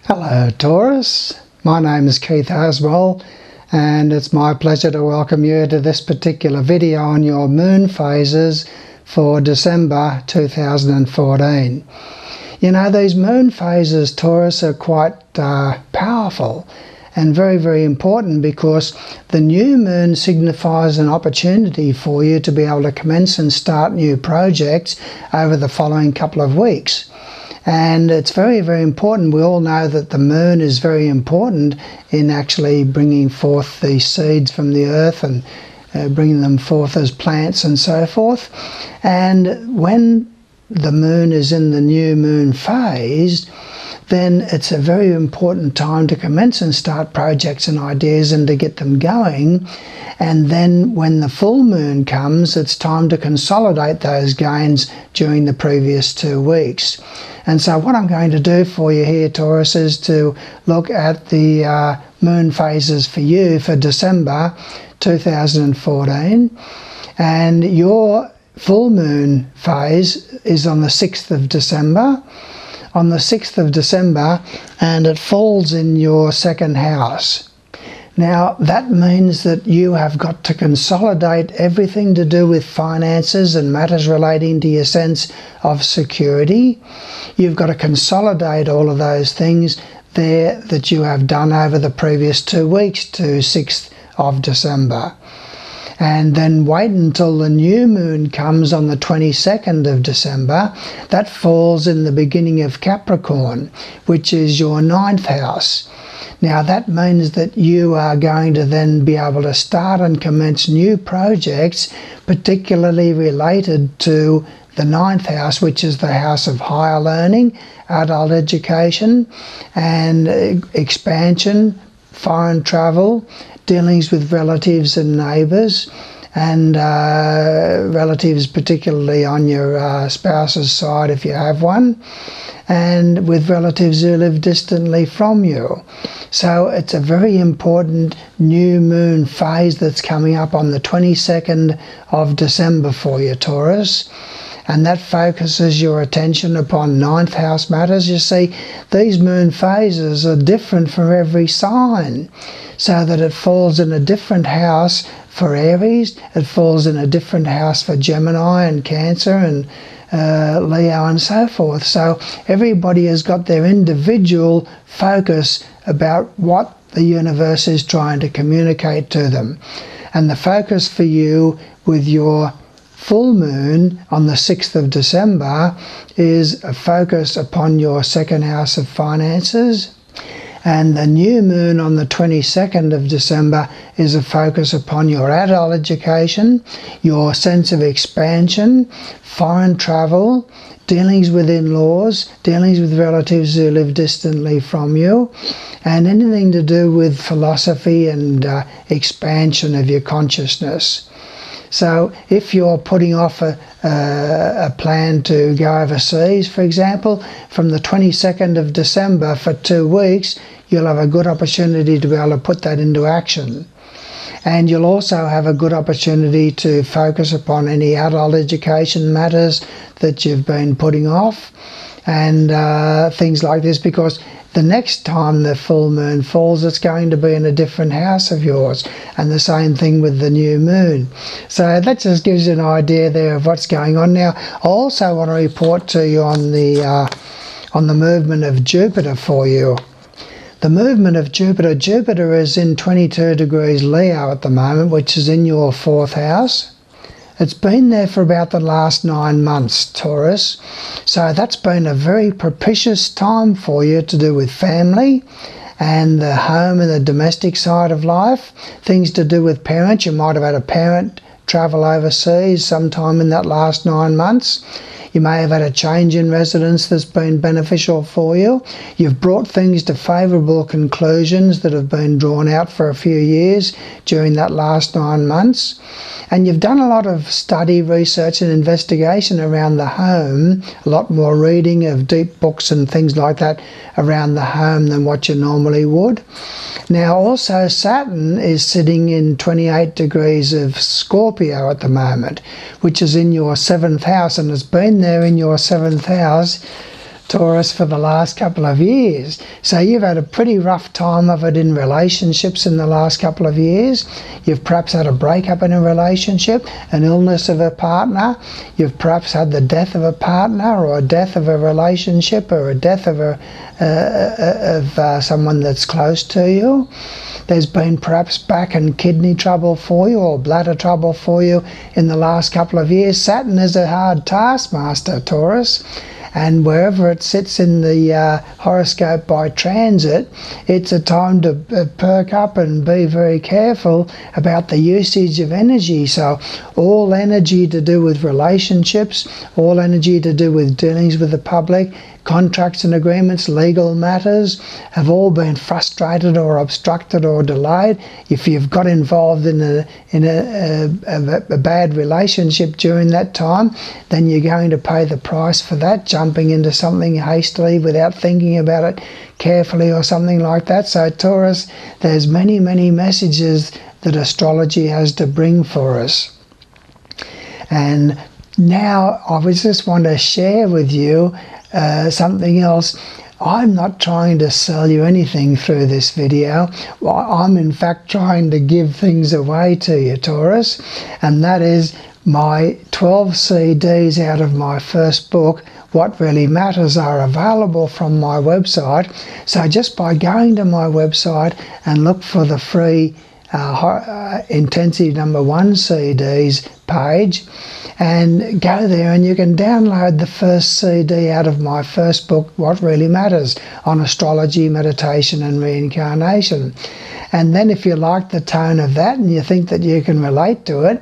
Hello Taurus, my name is Keith Haswell and it's my pleasure to welcome you to this particular video on your moon phases for December 2014. You know, these moon phases, Taurus, are quite powerful and very important because the new moon signifies an opportunity for you to be able to commence and start new projects over the following couple of weeks. And it's very important. We all know that the moon is very important in actually bringing forth the seeds from the earth and bringing them forth as plants and so forth. And when the moon is in the new moon phase, then it's a very important time to commence and start projects and ideas and to get them going. And then when the full moon comes, it's time to consolidate those gains during the previous 2 weeks. And so what I'm going to do for you here, Taurus, is to look at the moon phases for you for December 2014. And your full moon phase is on the 6th of December. On the 6th of December, and it falls in your second house. Now that means that you have got to consolidate everything to do with finances and matters relating to your sense of security. You've got to consolidate all of those things there that you have done over the previous 2 weeks to 6th of December. And then wait until the new moon comes on the 22nd of December. That falls in the beginning of Capricorn, which is your 9th house. Now that means that you are going to then be able to start and commence new projects, particularly related to the 9th house, which is the house of higher learning, adult education, and expansion, foreign travel, dealings with relatives and neighbours, and relatives particularly on your spouse's side if you have one, and with relatives who live distantly from you. So it's a very important new moon phase that's coming up on the 22nd of December for you, Taurus. And that focuses your attention upon 9th house matters. You see, these moon phases are different for every sign, so that it falls in a different house for Aries, it falls in a different house for Gemini and Cancer and Leo and so forth. So everybody has got their individual focus about what the universe is trying to communicate to them. And the focus for you with your full moon on the 6th of December is a focus upon your second house of finances. And the new moon on the 22nd of December is a focus upon your adult education, your sense of expansion, foreign travel, dealings with in-laws, dealings with relatives who live distantly from you, and anything to do with philosophy and expansion of your consciousness. So if you're putting off a plan to go overseas, for example, from the 22nd of December for 2 weeks, you'll have a good opportunity to be able to put that into action. And you'll also have a good opportunity to focus upon any adult education matters that you've been putting off and things like this, because the next time the full moon falls, it's going to be in a different house of yours, and the same thing with the new moon. So that just gives you an idea there of what's going on. Now, I also want to report to you on the movement of Jupiter for you. The movement of Jupiter. Jupiter is in 22 degrees Leo at the moment, which is in your 4th house. It's been there for about the last 9 months, Taurus. So that's been a very propitious time for you to do with family and the home and the domestic side of life. Things to do with parents. You might have had a parent travel overseas sometime in that last 9 months. You may have had a change in residence that's been beneficial for you. You've brought things to favourable conclusions that have been drawn out for a few years during that last 9 months. And you've done a lot of study, research and investigation around the home, a lot more reading of deep books and things like that around the home than what you normally would. Now also Saturn is sitting in 28 degrees of Scorpio at the moment, which is in your 7th house, and has been there in your 7th house Taurus, for the last couple of years. So you've had a pretty rough time of it in relationships in the last couple of years. You've perhaps had a breakup in a relationship, an illness of a partner. You've perhaps had the death of a partner, or a death of a relationship, or a death of someone that's close to you. There's been perhaps back and kidney trouble for you, or bladder trouble for you in the last couple of years. Saturn is a hard taskmaster, Taurus, and wherever it sits in the horoscope by transit, it's a time to perk up and be very careful about the usage of energy. So all energy to do with relationships, all energy to do with dealings with the public, contracts and agreements, legal matters, have all been frustrated or obstructed or delayed. If you've got involved in a bad relationship during that time, then you're going to pay the price for that, jumping into something hastily without thinking about it carefully or something like that. So Taurus, there's many, many messages that astrology has to bring for us. And now I just want to share with you something else. I'm not trying to sell you anything through this video. I'm in fact trying to give things away to you, Taurus, and that is my 12 CDs out of my first book, What Really Matters, are available from my website. So just by going to my website and look for the free Intensive number 1 CDs page, and go there and you can download the first CD out of my first book, What Really Matters, on astrology, meditation and reincarnation. And then if you like the tone of that and you think that you can relate to it,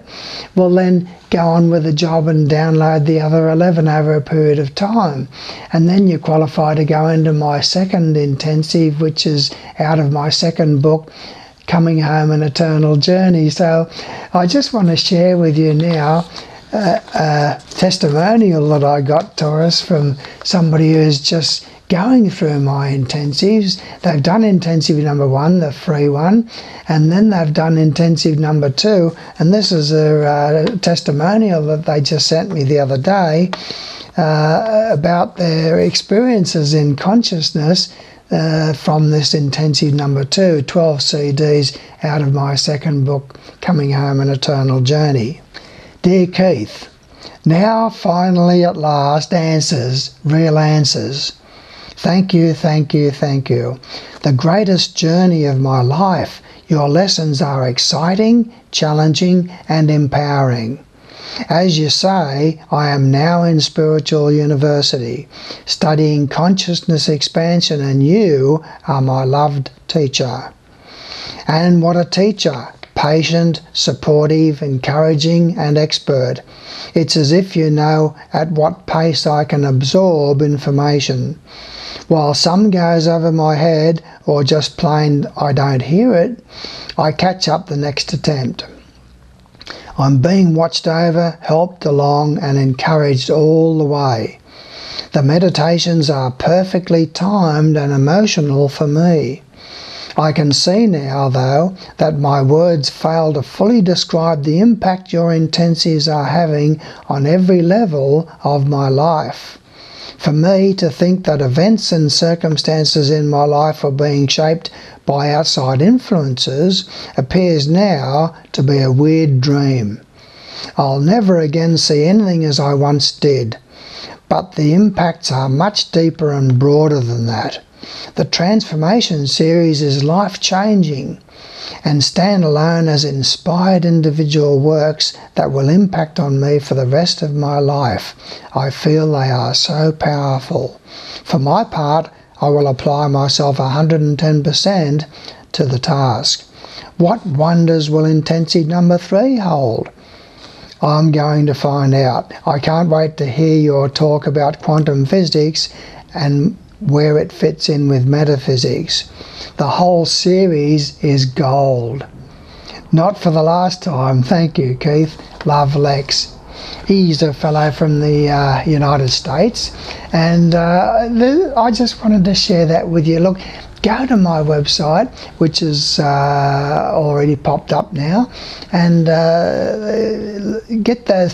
well then go on with the job and download the other 11 over a period of time. And then you qualify to go into my second intensive, which is out of my second book, Coming Home, An Eternal Journey. So I just want to share with you now a testimonial that I got, Taurus, from somebody who's just going through my intensives. They've done intensive number 1, the free one, and then they've done intensive number 2, and this is a testimonial that they just sent me the other day about their experiences in consciousness from this intensive number 2, 12 CDs out of my second book, Coming Home, An Eternal Journey. Dear Keith, now finally at last answers, real answers. Thank you, thank you, thank you. The greatest journey of my life. Your lessons are exciting, challenging and empowering. As you say, I am now in spiritual university, studying consciousness expansion, and you are my loved teacher. And what a teacher! Patient, supportive, encouraging and expert. It's as if you know at what pace I can absorb information. While some goes over my head or just plain I don't hear it, I catch up the next attempt. I'm being watched over, helped along and encouraged all the way. The meditations are perfectly timed and emotional for me. I can see now, though, that my words fail to fully describe the impact your intensives are having on every level of my life. For me to think that events and circumstances in my life are being shaped by outside influences appears now to be a weird dream. I'll never again see anything as I once did, but the impacts are much deeper and broader than that. The Transformation series is life-changing and stand alone as inspired individual works that will impact on me for the rest of my life. I feel they are so powerful. For my part, I will apply myself 110% to the task. What wonders will intensive number 3 hold? I'm going to find out. I can't wait to hear your talk about quantum physics and where it fits in with metaphysics. The whole series is gold. Not for the last time. Thank you, Keith. Love, Lex. He's a fellow from the United States, and I just wanted to share that with you. Look, go to my website, which is already popped up now, and get the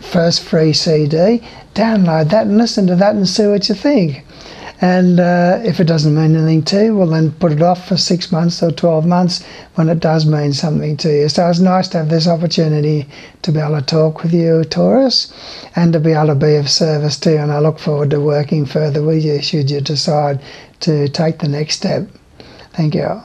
first free CD, download that and listen to that and see what you think. And if it doesn't mean anything to you, well then put it off for 6 months or 12 months when it does mean something to you. So it's nice to have this opportunity to be able to talk with you, Taurus, and to be able to be of service to you. And I look forward to working further with you should you decide to take the next step. Thank you.